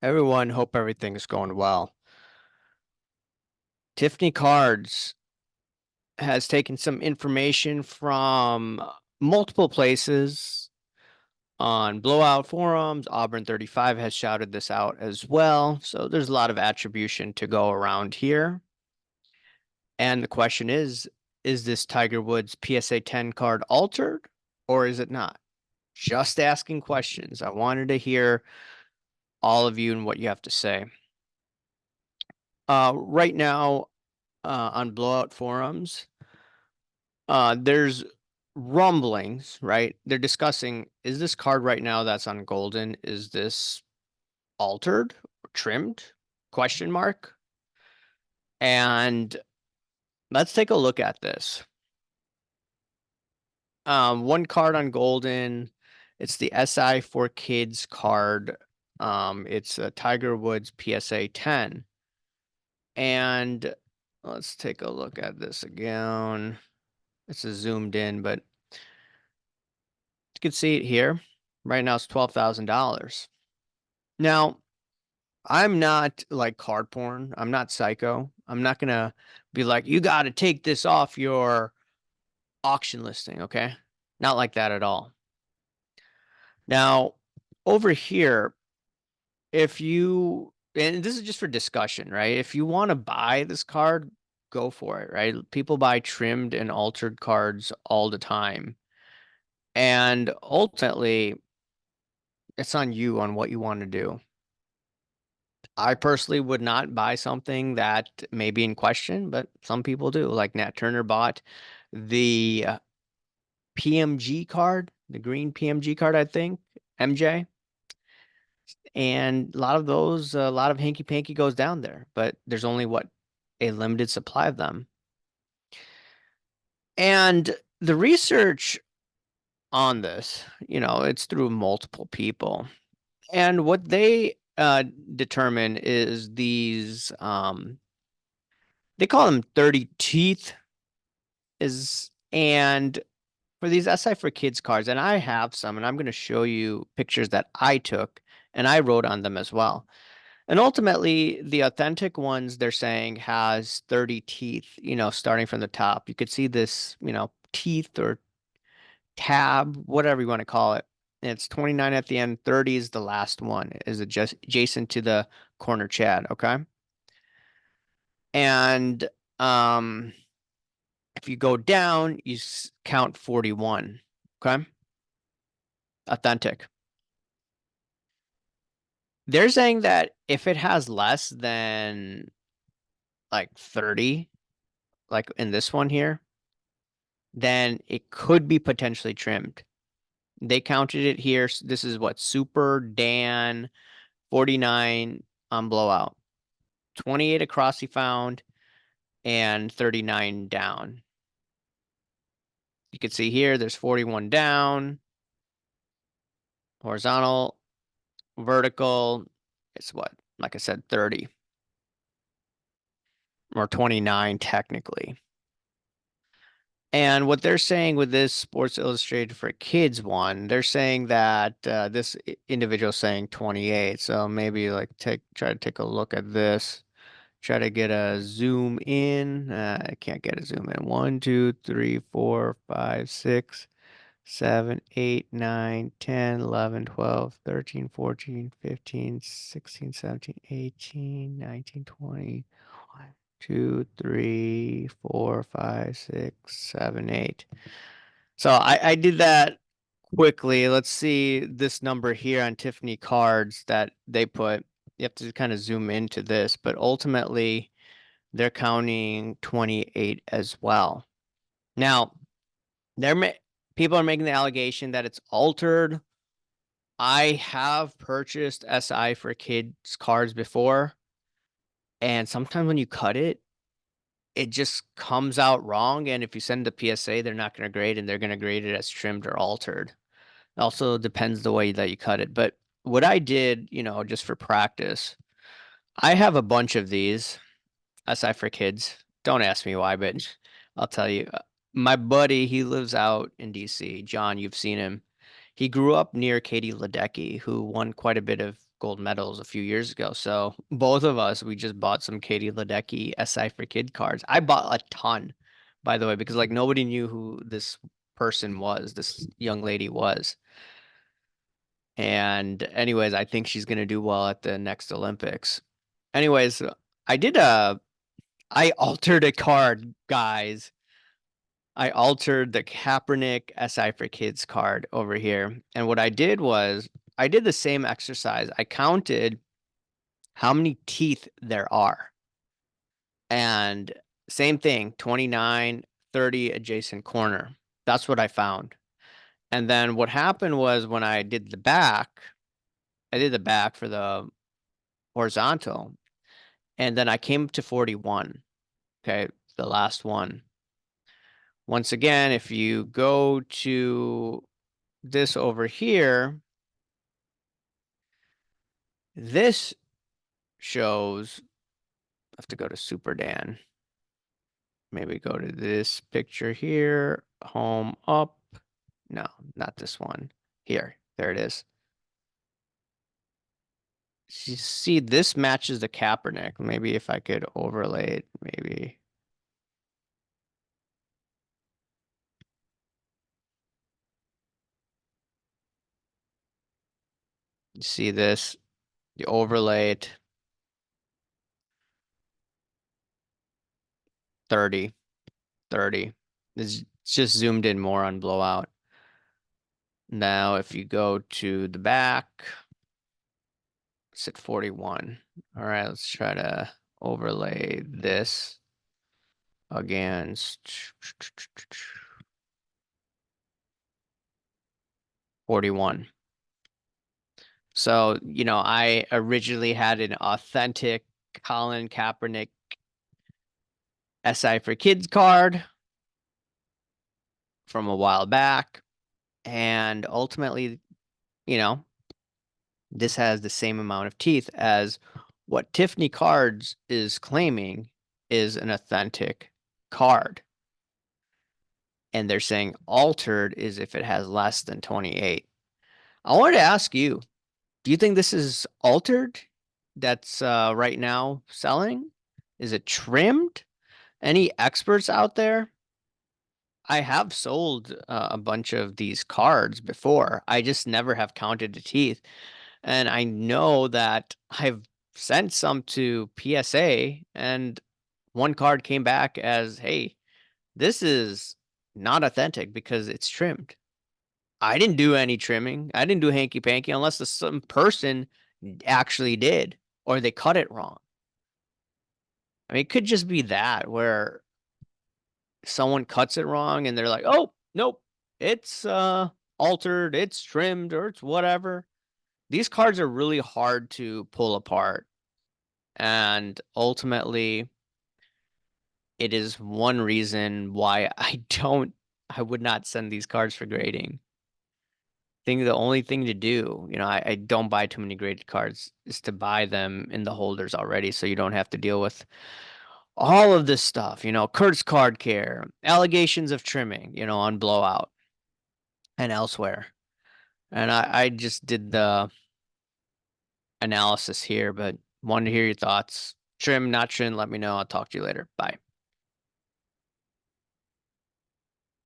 Everyone, hope everything's going well. Tiffany Cards has taken some information from multiple places on blowout forums. Auburn 35 has shouted this out as well. So there's a lot of attribution to go around here. And the question is this Tiger Woods PSA 10 card altered or is it not? Just asking questions. I wanted to hear all of you and what you have to say. Right now, on blowout forums, there's rumblings, right? They're discussing, is this card right now that's on Golden, is this altered or trimmed? Question mark. And let's take a look at this. One card on Golden, it's the SI for Kids card. It's a Tiger Woods PSA 10. And let's take a look at this again. This is zoomed in, but you can see it here. Right now it's $12,000. Now, I'm not like card porn. I'm not psycho. I'm not gonna be like, you got to take this off your auction listing, okay? Not like that at all. Now, over here, if you, and this is just for discussion, right? If you want to buy this card, go for it, right? People buy trimmed and altered cards all the time. And ultimately, it's on you on what you want to do. I personally would not buy something that may be in question, but some people do. Like Nat Turner bought the PMG card, the green PMG card, I think, MJ. And a lot of those, a lot of hanky panky goes down there, but there's only what a limited supply of them. And the research on this, it's through multiple people. And what they determine is these they call them 30 teeth and for these SI for Kids cards, and I have some, and I'm going to show you pictures that I took and I wrote on them as well. And ultimately, the authentic ones they're saying has 30 teeth, starting from the top. You could see this, teeth or tab, whatever you want to call it. And it's 29 at the end, 30 is the last one, is adjacent to the corner Chad, okay? And um if you go down, you count 41. Okay. Authentic. They're saying that if it has less than like 30, like in this one here, then it could be potentially trimmed. They counted it here. This is what Super Dan 49 on blowout. 28 across he found and 39 down. You can see here there's 41 down, horizontal, vertical. It's what? Like I said, 30 or 29 technically. And what they're saying with this Sports Illustrated for Kids one, they're saying that this individual saying 28. So maybe like try to take a look at this. Try to get a zoom in. I can't get a zoom in. 1, 2, 3, 4, 5, 6, 7, 8, 9, 10, 11, 12, 13, 14, 15, 16, 17, 18, 19, 20. 2, 3, 4, 5, 6, 7, 8. So I did that quickly. Let's see this number here on Tiffany cards that they put. You have to kind of zoom into this, but ultimately they're counting 28 as well. Now, they're people are making the allegation that it's altered. I have purchased SI for kids cards before, and sometimes when you cut it, it just comes out wrong. And if you send the PSA, they're not going to grade and they're going to grade it as trimmed or altered. It also depends the way that you cut it. But what I did, just for practice, I have a bunch of these aside for kids. Don't ask me why, but I'll tell you. My buddy, he lives out in DC. John, you've seen him. He grew up near Katie Ledecky, who won quite a bit of gold medals a few years ago. So both of us, we just bought some Katie Ledecky SI for Kid cards. I bought a ton, by the way, because like nobody knew who this person was, this young lady was. And anyways, I think she's gonna do well at the next Olympics. Anyways, I did a I altered a card, guys. I altered the Kaepernick SI for Kids card over here. And what I did was I did the same exercise. I counted how many teeth there are. And same thing, 29, 30 adjacent corner. That's what I found. And then what happened was when I did the back for the horizontal, and then I came up to 41. Okay, the last one. Once again, if you go to this over here, this shows, I have to go to Super Dan. Maybe go to this picture here, home up. No, not this one. Here, there it is. You see, this matches the Kaepernick. Maybe if I could overlay it, maybe. You see this, you overlay it, 30, 30. It's just zoomed in more on blowout. Now, if you go to the back, it's at 41. All right, let's try to overlay this against 41. So, I originally had an authentic Colin Kaepernick SI for Kids card from a while back. And ultimately, you know, this has the same amount of teeth as what Tiffany Cards is claiming is an authentic card. And they're saying altered is if it has less than 28. I wanted to ask you, do you think this is altered that's right now selling? Is it trimmed? Any experts out there? I have sold a bunch of these cards before. I just never have counted the teeth. And I know that I've sent some to PSA, and one card came back as, hey, this is not authentic because it's trimmed. I didn't do any trimming. I didn't do hanky panky unless some person actually did or they cut it wrong. I mean, it could just be that where someone cuts it wrong and they're like, oh, nope, it's altered, it's trimmed, or it's whatever. These cards are really hard to pull apart. And ultimately, it is one reason why I would not send these cards for grading. I think the only thing to do, I don't buy too many graded cards, is to buy them in the holders already so you don't have to deal with all of this stuff, Kurt's Card Care, allegations of trimming, on Blowout and elsewhere. And I just did the analysis here, but wanted to hear your thoughts. Trim, not trim, let me know. I'll talk to you later. Bye.